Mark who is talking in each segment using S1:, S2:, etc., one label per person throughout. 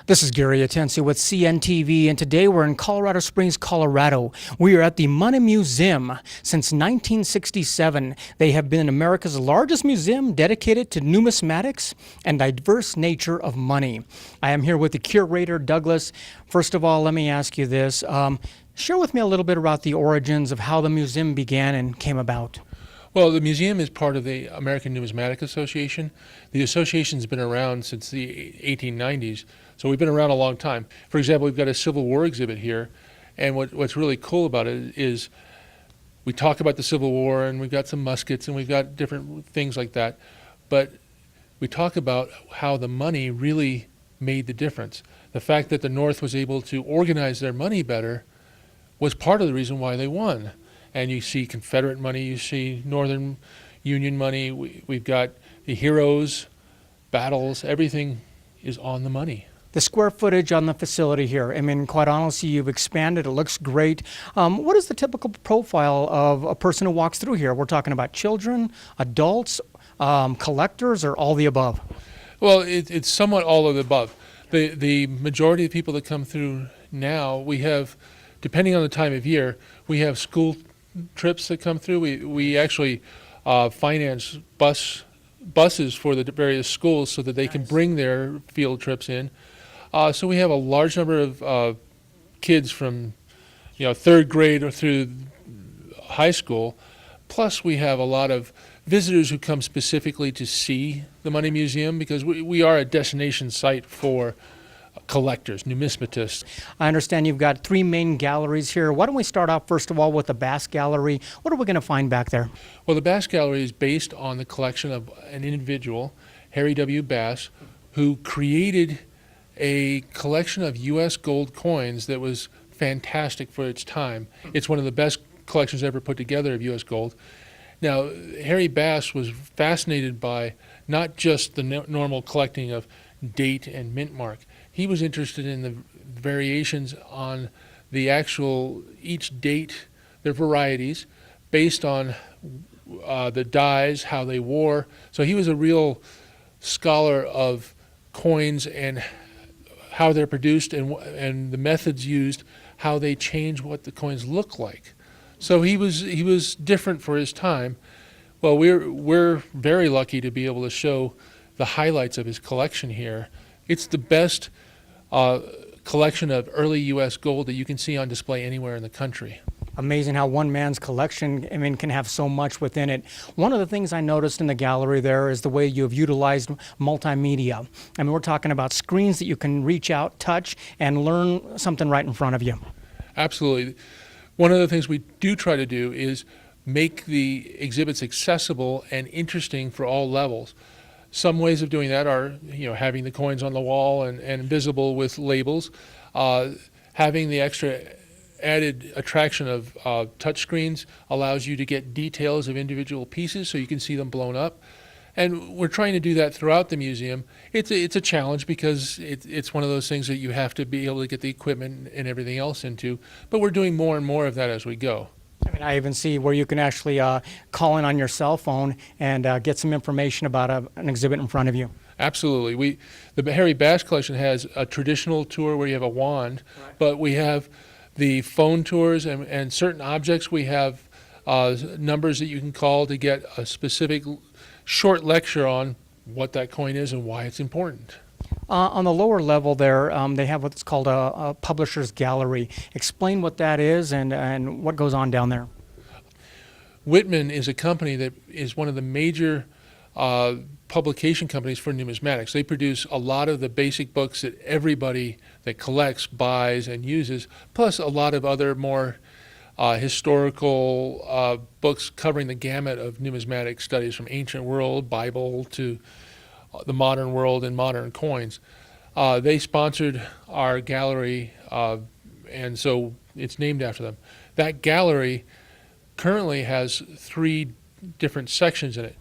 S1: This is Gary Atencio with CNTV, and today we're in Colorado Springs, Colorado. We are at the Money Museum. Since 1967, they have been America's largest museum dedicated to numismatics and diverse nature of money. I am here with the curator, Douglas. First of all, let me ask you this. Share with me a little bit about the origins of how the museum began and came about.
S2: Well, the museum is part of the American Numismatic Association. The association's been around since the 1890s, so we've been around a long time. For example, we've got a Civil War exhibit here, and what's really cool about it is we talk about the Civil War, and we've got some muskets, and we've got different things like that, but we talk about how the money really made the difference. The fact that the North was able to organize their money better was part of the reason why they won. And you see Confederate money, you see Northern Union money, we've got the heroes, battles, everything is on the money.
S1: The square footage on the facility here, I mean, quite honestly, you've expanded, it looks great. What is the typical profile of a person who walks through here? We're talking about children, adults, collectors, or all the above?
S2: Well, it's somewhat all of the above. The majority of people that come through now, we have, depending on the time of year, we have school trips that come through. We actually finance buses for the various schools so that they can bring their field trips in. So we have a large number of kids from third grade or through high school. Plus we have a lot of visitors who come specifically to see the Money Museum because we are a destination site for collectors, numismatists.
S1: I understand you've got three main galleries here. Why don't we start off first of all with the Bass Gallery? What are we going to find back there?
S2: Well, the Bass Gallery is based on the collection of an individual, Harry W. Bass, who created a collection of U.S. gold coins that was fantastic for its time. It's one of the best collections ever put together of U.S. gold. Now, Harry Bass was fascinated by not just the normal collecting of date and mint mark. He was interested in the variations on the actual, each date, their varieties, based on the dyes, how they wore. So he was a real scholar of coins and how they're produced and the methods used, how they change what the coins look like. So he was different for his time. Well, we're very lucky to be able to show the highlights of his collection here. It's the best collection of early U.S. gold that you can see on display anywhere in the country.
S1: Amazing how one man's collection, can have so much within it. One of the things I noticed in the gallery there is the way you have utilized multimedia. We're talking about screens that you can reach out, touch, and learn something right in front of you.
S2: Absolutely. One of the things we do try to do is make the exhibits accessible and interesting for all levels. Some ways of doing that are, having the coins on the wall and visible with labels, having the extra added attraction of touch screens allows you to get details of individual pieces so you can see them blown up. And we're trying to do that throughout the museum. It's a challenge because it's one of those things that you have to be able to get the equipment and everything else into, but we're doing more and more of that as we go.
S1: I even see where you can actually call in on your cell phone and get some information about an exhibit in front of you.
S2: Absolutely. The Harry Bass collection has a traditional tour where you have a wand, right, but we have the phone tours and certain objects. We have numbers that you can call to get a specific short lecture on what that coin is and why it's important.
S1: On the lower level there, they have what's called a publisher's gallery. Explain what that is and what goes on down there.
S2: Whitman is a company that is one of the major publication companies for numismatics. They produce a lot of the basic books that everybody that collects buys and uses, plus a lot of other more historical books covering the gamut of numismatic studies from ancient world, Bible, to the modern world and modern coins. They sponsored our gallery, and so it's named after them. That gallery currently has 3 different sections in it.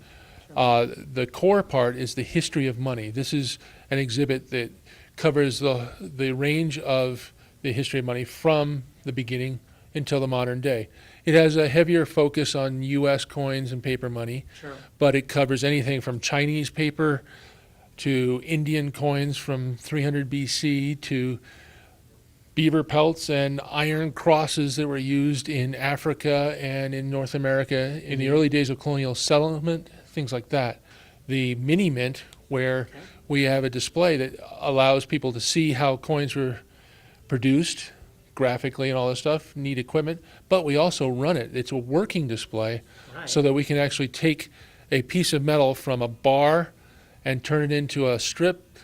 S2: The core part is the history of money. This is an exhibit that covers the range of the history of money from the beginning until the modern day. It has a heavier focus on U.S. coins and paper money, sure, but it covers anything from Chinese paper, to Indian coins from 300 BC to beaver pelts and iron crosses that were used in Africa and in North America in the early days of colonial settlement, things like that. The mini mint, where we have a display that allows people to see how coins were produced graphically and all this stuff, neat equipment, but we also run it. It's a working display so that we can actually take a piece of metal from a bar and turn it into a strip,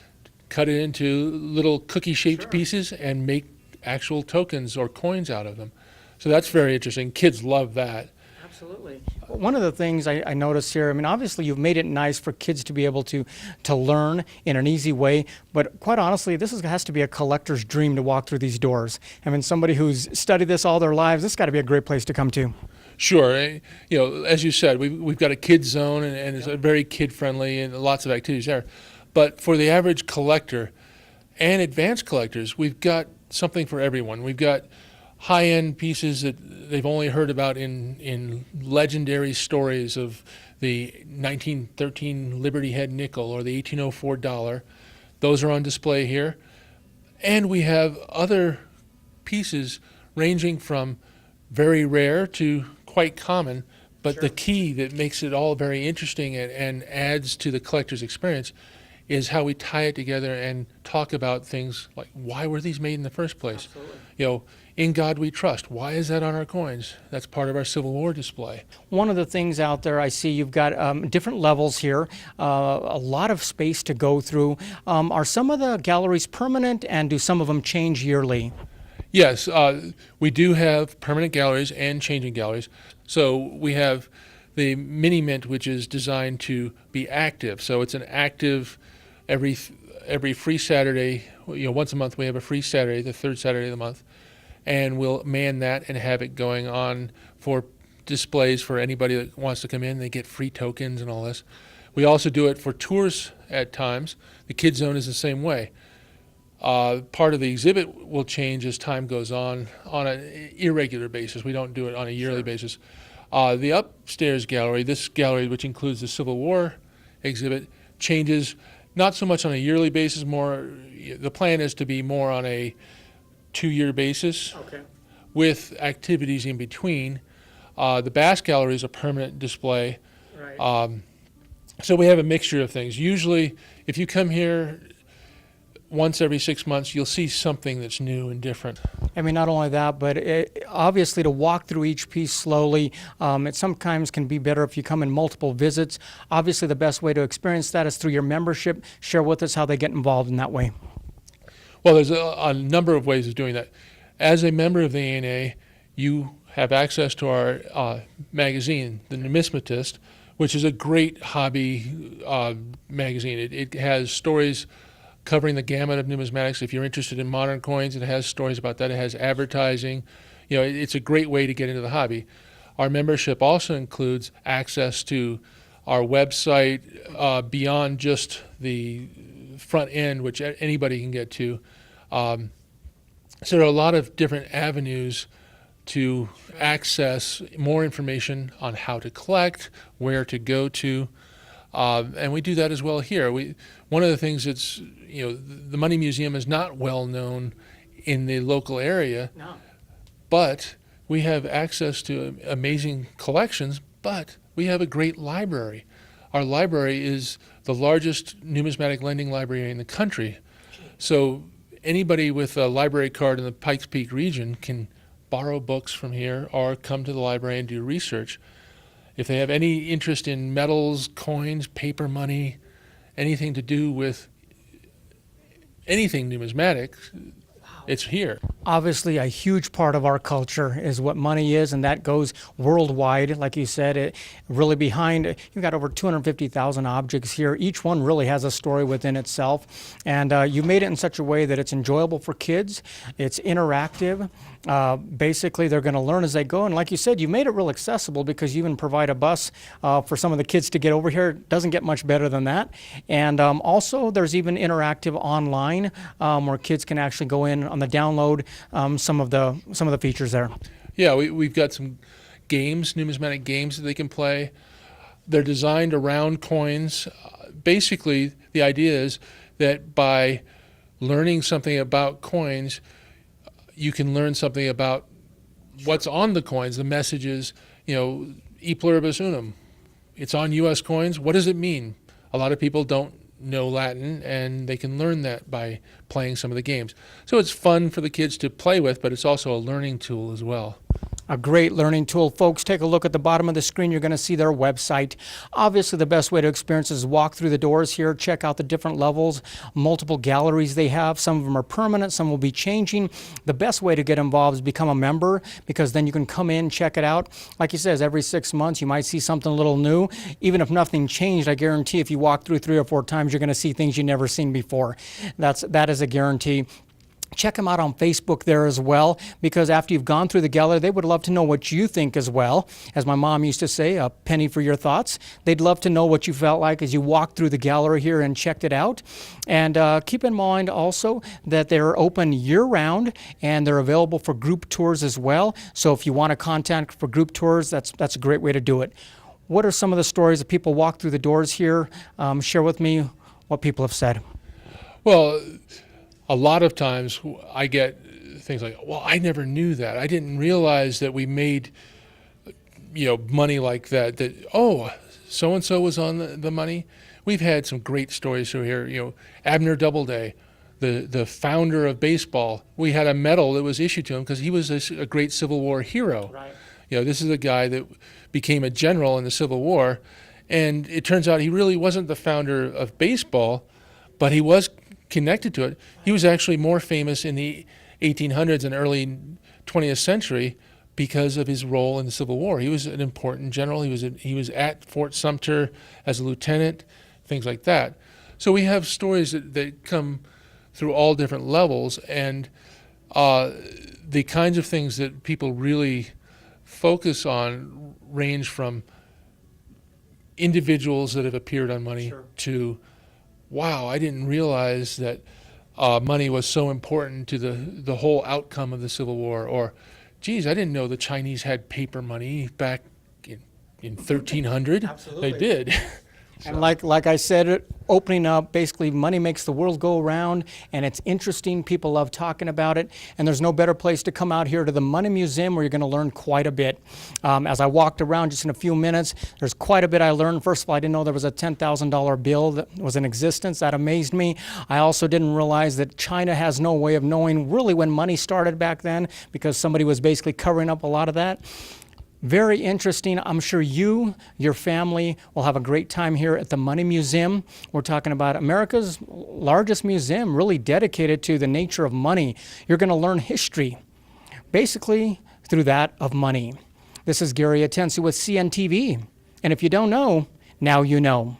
S2: cut it into little cookie-shaped pieces, and make actual tokens or coins out of them. So that's very interesting. Kids love that.
S1: Absolutely. One of the things I noticed here, I mean, obviously you've made it nice for kids to be able to learn in an easy way, but quite honestly, has to be a collector's dream to walk through these doors. I mean, somebody who's studied this all their lives, this has got to be a great place to come to.
S2: Sure. As you said, we've got a kids zone, and it's very kid-friendly and lots of activities there. But for the average collector and advanced collectors, we've got something for everyone. We've got high-end pieces that they've only heard about in legendary stories of the 1913 Liberty Head nickel or the 1804 dollar. Those are on display here. And we have other pieces ranging from very rare to quite common, but the key that makes it all very interesting and adds to the collector's experience is how we tie it together and talk about things like, why were these made in the first place? Absolutely. In God we trust. Why is that on our coins? That's part of our Civil War display.
S1: One of the things out there, I see you've got different levels here, a lot of space to go through. Are some of the galleries permanent, and do some of them change yearly?
S2: Yes, we do have permanent galleries and changing galleries. So we have the Mini Mint, which is designed to be active. So it's an active every free Saturday. Once a month we have a free Saturday, the third Saturday of the month, and we'll man that and have it going on for displays for anybody that wants to come in. They get free tokens and all this. We also do it for tours at times. The Kids Zone is the same way. Part of the exhibit will change as time goes on an irregular basis. We don't do it on a yearly basis. The upstairs gallery, this gallery, which includes the Civil War exhibit, changes not so much on a yearly basis. The plan is to be more on a 2-year basis with activities in between. The Bass Gallery is a permanent display. Right. So we have a mixture of things. Usually, if you come here once every 6 months, you'll see something that's new and different.
S1: I mean, not only that, but obviously to walk through each piece slowly, it sometimes can be better if you come in multiple visits. Obviously, the best way to experience that is through your membership. Share with us how they get involved in that way.
S2: Well, there's a number of ways of doing that. As a member of the ANA, you have access to our magazine, The Numismatist, which is a great hobby magazine. It has stories covering the gamut of numismatics. If you're interested in modern coins, it has stories about that. It has advertising. It's a great way to get into the hobby. Our membership also includes access to our website beyond just the front end, which anybody can get to. So there are a lot of different avenues to access more information on how to collect, where to go to. And we do that as well here. One of the things that's, the Money Museum is not well known in the local area, but we have access to amazing collections, but we have a great library. Our library is the largest numismatic lending library in the country. So anybody with a library card in the Pikes Peak region can borrow books from here or come to the library and do research. If they have any interest in metals, coins, paper money, anything to do with anything numismatic, it's here.
S1: Obviously, a huge part of our culture is what money is, and that goes worldwide. Like you said, it really you've got over 250,000 objects here. Each one really has a story within itself, and you made it in such a way that it's enjoyable for kids. It's interactive. Basically, they're going to learn as they go, and like you said, you made it real accessible because you even provide a bus for some of the kids to get over here. It doesn't get much better than that. And also, there's even interactive online where kids can actually go in on the download some of the features there.
S2: Yeah, we've got some games, numismatic games that they can play. They're designed around coins. Basically, the idea is that by learning something about coins, you can learn something about what's on the coins, the messages, e pluribus unum. It's on U.S. coins. What does it mean? A lot of people don't know Latin, and they can learn that by playing some of the games. So it's fun for the kids to play with, but it's also a learning tool as well.
S1: A great learning tool. Folks, take a look at the bottom of the screen. You're going to see their website. Obviously, the best way to experience is walk through the doors here, check out the different levels, multiple galleries they have. Some of them are permanent, some will be changing. The best way to get involved is become a member, because then you can come in, check it out. Like he says, every 6 months you might see something a little new. Even if nothing changed, I guarantee if you walk through 3 or 4 times, you're going to see things you've never seen before. That is a guarantee. Check them out on Facebook there as well, because after you've gone through the gallery, they would love to know what you think as well. As my mom used to say, a penny for your thoughts. They'd love to know what you felt like as you walked through the gallery here and checked it out. And keep in mind also that they're open year-round, and they're available for group tours as well. So if you want to contact for group tours, that's a great way to do it. What are some of the stories that people walk through the doors here? Share with me what people have said.
S2: Well, a lot of times I get things like, well, I never knew that. I didn't realize that we made, money like that, oh, so-and-so was on the money. We've had some great stories through here. Abner Doubleday, the founder of baseball, we had a medal that was issued to him because he was a great Civil War hero.
S1: Right.
S2: This is a guy that became a general in the Civil War, and it turns out he really wasn't the founder of baseball, but he was connected to it. He was actually more famous in the 1800s and early 20th century because of his role in the Civil War. He was an important general. He was at Fort Sumter as a lieutenant, things like that. So we have stories that come through all different levels, and the kinds of things that people really focus on range from individuals that have appeared on money to, wow, I didn't realize that money was so important to the whole outcome of the Civil War. Or, geez, I didn't know the Chinese had paper money back in 1300.
S1: Absolutely.
S2: They did.
S1: And like I said, opening up, basically money makes the world go around, and it's interesting. People love talking about it, and there's no better place to come out here to the Money Museum, where you're going to learn quite a bit. As I walked around just in a few minutes, there's quite a bit I learned. First of all, I didn't know there was a $10,000 bill that was in existence. That amazed me. I also didn't realize that China has no way of knowing really when money started back then, because somebody was basically covering up a lot of that. Very interesting. I'm sure you, your family, will have a great time here at the Money Museum. We're talking about America's largest museum, really dedicated to the nature of money. You're going to learn history, basically through that of money. This is Gary Atensi with CNTV. And if you don't know, now you know.